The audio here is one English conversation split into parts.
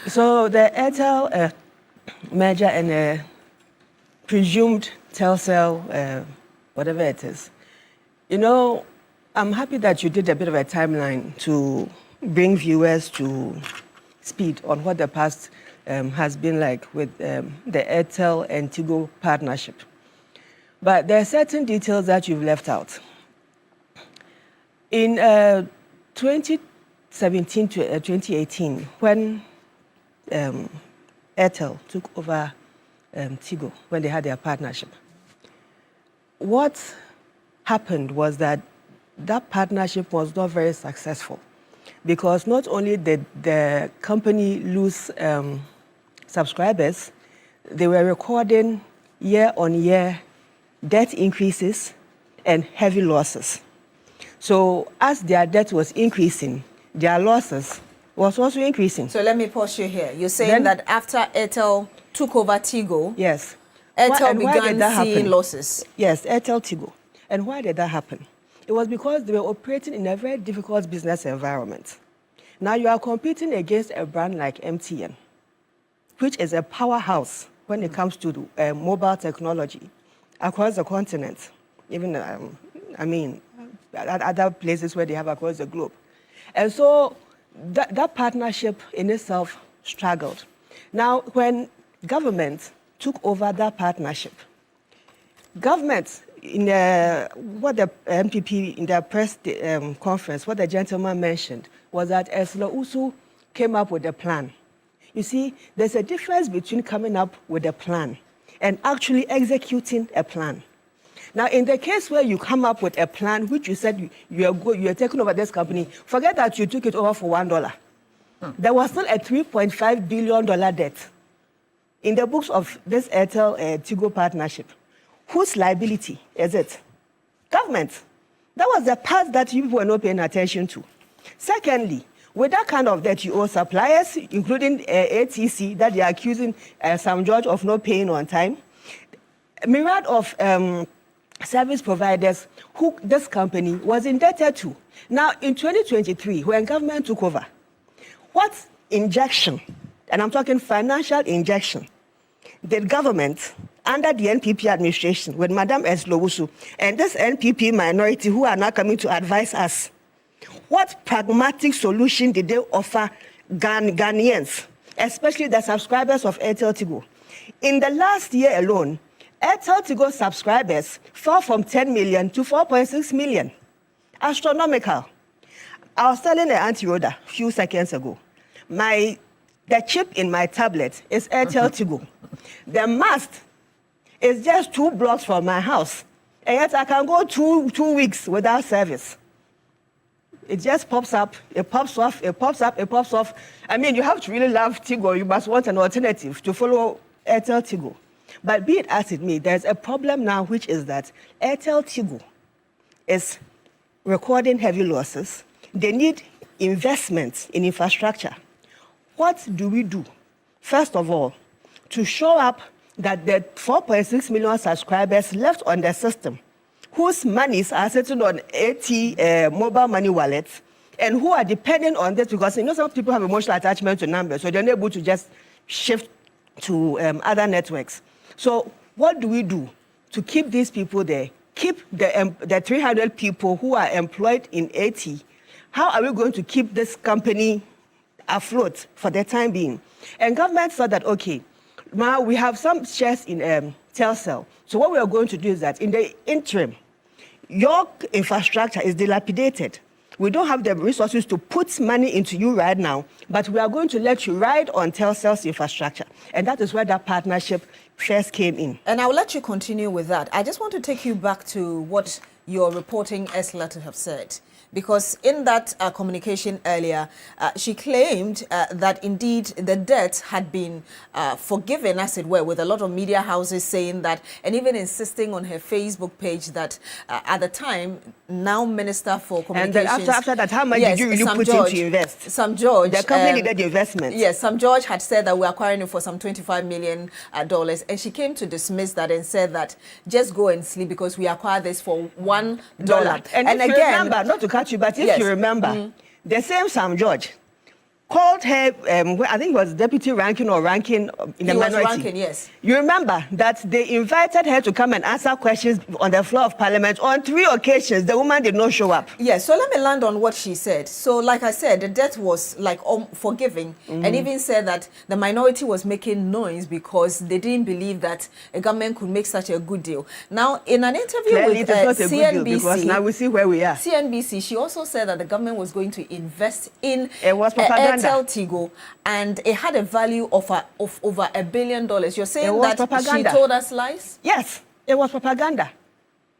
So the Airtel merger and presumed Telecel, whatever it is, you know, I'm happy that you did a bit of a timeline to bring viewers to speed on what the past has been like with the Airtel and Tigo partnership. But there are certain details that you've left out. In 2017 to 2018, when Airtel took over Tigo, when they had their partnership, what happened was that partnership was not very successful because not only did the company lose subscribers, they were recording year-on-year debt increases and heavy losses. So as their debt was increasing, their losses was also increasing. So let me pause you here. You're saying that after Airtel took over Tigo, yes, Airtel began seeing losses. Yes, Airtel Tigo. And why did that happen? It was because they were operating in a very difficult business environment. Now you are competing against a brand like MTN, which is a powerhouse when it comes to mobile technology across the continent, even, other places where they have across the globe. And so that partnership in itself struggled. Now, when government took over that partnership, government, in what the NPP, in their press conference, what the gentleman mentioned was that Esla Usu came up with a plan. You see, there's a difference between coming up with a plan and actually executing a plan. Now, in the case where you come up with a plan, which you said you are taking over this company, forget that you took it over for $1. There was still a $3.5 billion debt in the books of this Airtel Tigo partnership. Whose liability is it? Government. That was the part that you people were not paying attention to. Secondly, with that kind of debt, you owe suppliers, including ATC, that they are accusing Sam George of not paying on time. A myriad of service providers who this company was indebted to. Now, in 2023, when government took over, what injection, and I'm talking financial injection, did government, under the NPP administration, with Madam Eslowusu, and this NPP minority who are now coming to advise us, what pragmatic solution did they offer Ghanaians, especially the subscribers of AirtelTigo? In the last year alone, AirtelTigo subscribers fell from 10 million to 4.6 million. Astronomical. I was telling the Auntie Rhoda a few seconds ago, the chip in my tablet is AirtelTigo. The mast is just 2 blocks from my house, and yet I can go two weeks without service. It just pops up, it pops off, it pops up, it pops off. I mean, you have to really love Tigo. You must want an alternative to follow AirtelTigo. But be it as it may, there's a problem now, which is that AirtelTigo is recording heavy losses. They need investments in infrastructure. What do we do? First of all, to show up that the 4.6 million subscribers left on the system, whose monies are sitting on mobile money wallets, and who are dependent on this, because some people have emotional attachment to numbers, so they're not able to just shift to other networks. So what do we do to keep these people there? Keep the 300 people who are employed in AT. How are we going to keep this company afloat for the time being? And government said that, okay, now we have some shares in Telecel. So what we are going to do is that in the interim, your infrastructure is dilapidated. We don't have the resources to put money into you right now, but we are going to let you ride on Telecel's infrastructure. And that is where that partnership first came in. And I'll let you continue with that. I just want to take you back to what your reporting Esla to have said. Because in that communication earlier, she claimed that indeed the debt had been forgiven, as it were, with a lot of media houses saying that, and even insisting on her Facebook page that at the time, now Minister for Communications... And then after that, how much did you really put in to invest? Sam George... The company did the investment. Yes, Sam George had said that we're acquiring it for some $25 million. And she came to dismiss that and said that just go and sleep because we acquired this for $1. And if you remember, not to cut you, but if you remember, the same Sam George called her, I think it was deputy ranking or ranking in the minority. He was ranking, yes. You remember that they invited her to come and answer questions on the floor of Parliament. On 3 occasions, the woman did not show up. Yes, so let me land on what she said. So like I said, the death was like forgiving, and even said that the minority was making noise because they didn't believe that a government could make such a good deal. Now, in an interview Clearly, with it is not a CNBC, good deal because now we see where we are. CNBC, she also said that the government was going to invest in AirtelTigo, and it had a value of over $1 billion. You're saying that propaganda. She told us lies? Yes, it was propaganda.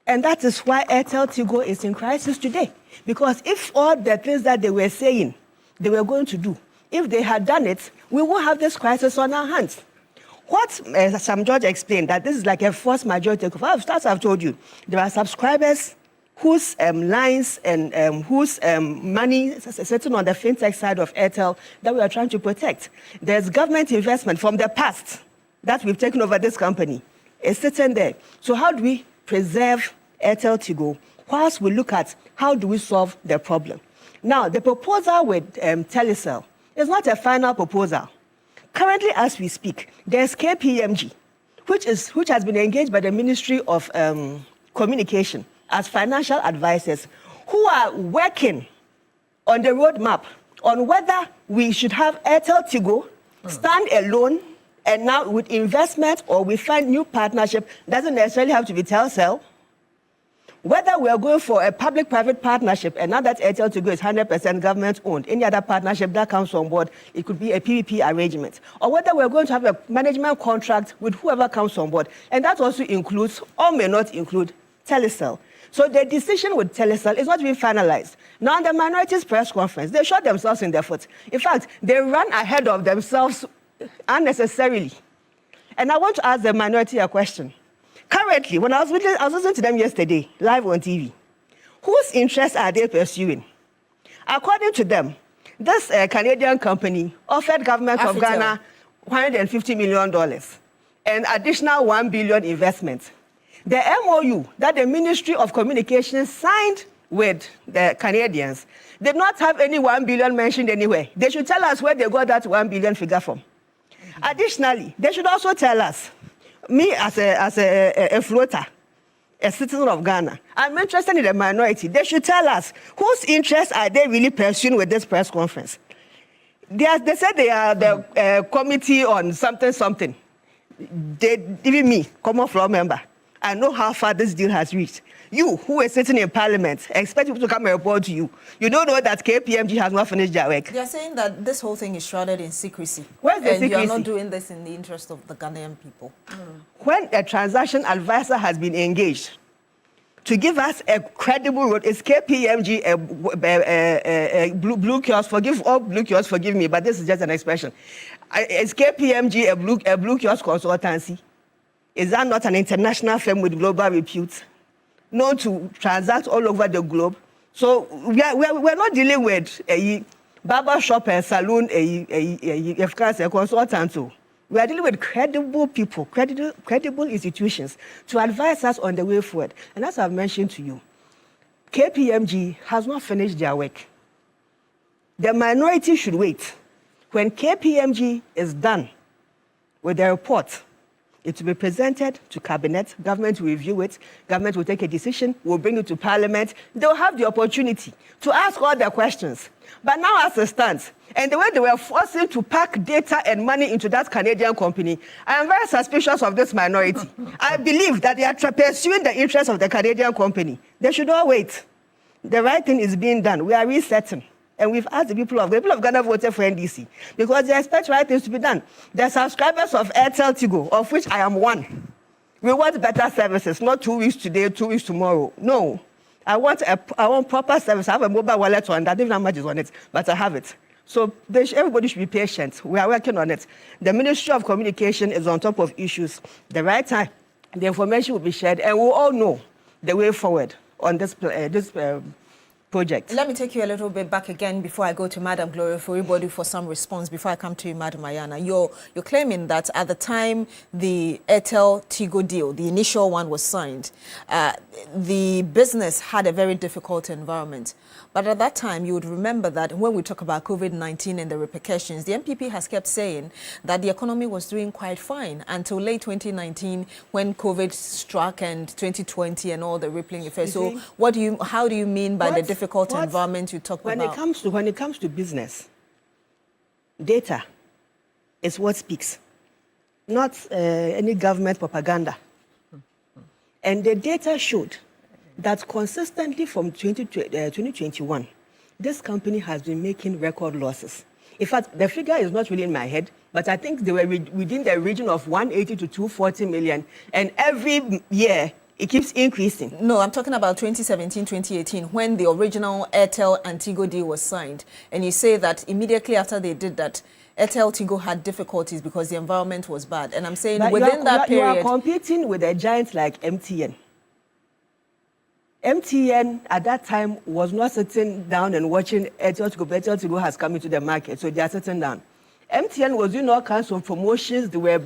And that is why AirtelTigo is in crisis today. Because if all the things that they were saying they were going to do, if they had done it, we won't have this crisis on our hands. What Sam George explained, that this is like a forced majority takeover. As I've told you, there are subscribers whose lines and whose money is sitting on the fintech side of Airtel that we are trying to protect. There's government investment from the past that we've taken over this company. It's sitting there. So how do we preserve AirtelTigo whilst we look at how do we solve the problem? Now, the proposal with Telecel is not a final proposal. Currently, as we speak, there's KPMG, which has been engaged by the Ministry of Communication as financial advisors, who are working on the roadmap on whether we should have AirtelTigo stand alone and now with investment, or we find new partnership. Doesn't necessarily have to be Telecel. Whether we are going for a public-private partnership, and now that AirtelTigo is 100% government-owned, any other partnership that comes on board, it could be a PPP arrangement. Or whether we're going to have a management contract with whoever comes on board. And that also includes, or may not include, Telecel. So the decision with Telecel is not being finalized. Now, in the minorities press conference, they shot themselves in the foot. In fact, they ran ahead of themselves unnecessarily. And I want to ask the minority a question. Currently, when I was listening to them yesterday, live on TV, whose interests are they pursuing? According to them, this Canadian company offered government of Ghana $150 million and additional $1 billion investment. The MOU that the Ministry of Communications signed with the Canadians did not have any $1 billion mentioned anywhere. They should tell us where they got that $1 billion figure from. Additionally, they should also tell us, me as a floater, a citizen of Ghana, I'm interested in the minority. They should tell us whose interests are they really pursuing with this press conference. They said they are the committee on something. Even me, common floor member, I know how far this deal has reached. You, who is sitting in Parliament, expect people to come and report to you. You don't know that KPMG has not finished their work. They're saying that this whole thing is shrouded in secrecy. Where's the secrecy? And you are not doing this in the interest of the Ghanaian people. When a transaction advisor has been engaged to give us a credible road, is KPMG a blue kiosk? Forgive all blue kiosks, forgive me, but this is just an expression. Is KPMG a blue kiosk consultancy? Is that not an international firm with global repute, known to transact all over the globe? So we're not dealing with a barber shop and saloon, a consultant. We are dealing with credible people, credible institutions to advise us on the way forward. And as I've mentioned to you, KPMG has not finished their work. The minority should wait. When KPMG is done with the report, it will be presented to Cabinet, government will review it, government will take a decision, will bring it to Parliament. They'll have the opportunity to ask all the questions. But now as it stands, and the way they were forcing to pack data and money into that Canadian company, I am very suspicious of this minority. I believe that they are pursuing the interests of the Canadian company. They should all wait. The right thing is being done. We are resetting. And we've asked the people of Ghana voted for NDC because they expect right things to be done. The subscribers of AirtelTigo, of which I am one, we want better services, not 2 weeks today, 2 weeks tomorrow. No. I want proper service. I have a mobile wallet on that. I don't know how much is on it, but I have it. So everybody should be patient. We are working on it. The Ministry of Communication is on top of issues. The right time, the information will be shared, and we'll all know the way forward on this project. Let me take you a little bit back again before I go to Madam Gloria for everybody for some response before I come to you, Madam Ayana. You're claiming that at the time the AirtelTigo deal, the initial one, was signed, the business had a very difficult environment. But at that time, you would remember that when we talk about COVID-19 and the repercussions, the NPP has kept saying that the economy was doing quite fine until late 2019 when COVID struck and 2020 and all the rippling effects. So how do you mean by the difficult environment you talked about? When it comes to business, data is what speaks, not any government propaganda. And the data showed that consistently from 2021, this company has been making record losses. In fact, the figure is not really in my head, but I think they were within the region of 180 to 240 million. And every year, it keeps increasing. No, I'm talking about 2017, 2018, when the original Airtel and Tigo deal was signed. And you say that immediately after they did that, AirtelTigo had difficulties because the environment was bad. And I'm saying but within that period... You are competing with a giant like MTN. MTN at that time was not sitting down and watching AirtelTigo. AirtelTigo has come into the market, so they are sitting down. MTN was doing all kinds of promotions. They were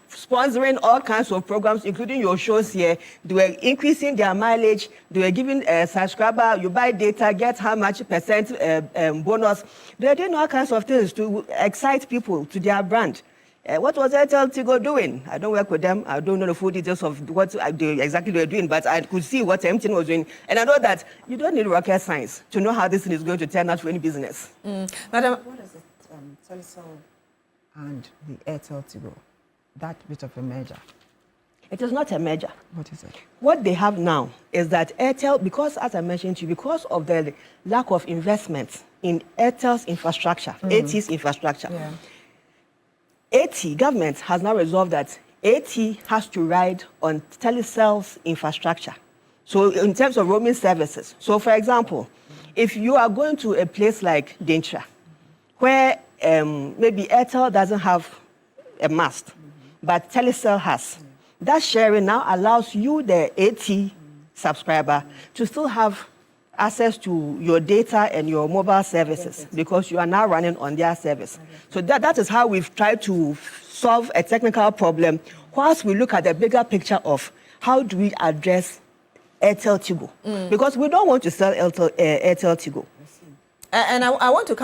sponsoring all kinds of programs, including your shows here. They were increasing their mileage. They were giving a subscriber, you buy data, get how much percent bonus. They were doing all kinds of things to excite people to their brand. What was AirtelTigo doing? I don't work with them. I don't know the full details of what exactly they were doing, but I could see what MTN was doing. And I know that you don't need rocket science to know how this thing is going to turn out for any business. Madam, what is it? Telecel and the AirtelTigo, that bit of a merger? It is not a merger. What is it? What they have now is that Airtel, because as I mentioned to you, because of the lack of investment in Airtel's infrastructure, AT's infrastructure, AT government has now resolved that AT has to ride on Telecel's infrastructure. So in terms of roaming services. So for example, if you are going to a place like Dentra, where maybe Airtel doesn't have a mast, but Telecel has, that sharing now allows you, the AT subscriber, to still have access to your data and your mobile services because you are now running on their service. So that is how we've tried to solve a technical problem whilst we look at the bigger picture of how do we address AirtelTigo. Because we don't want to sell AirtelTigo. And I want to come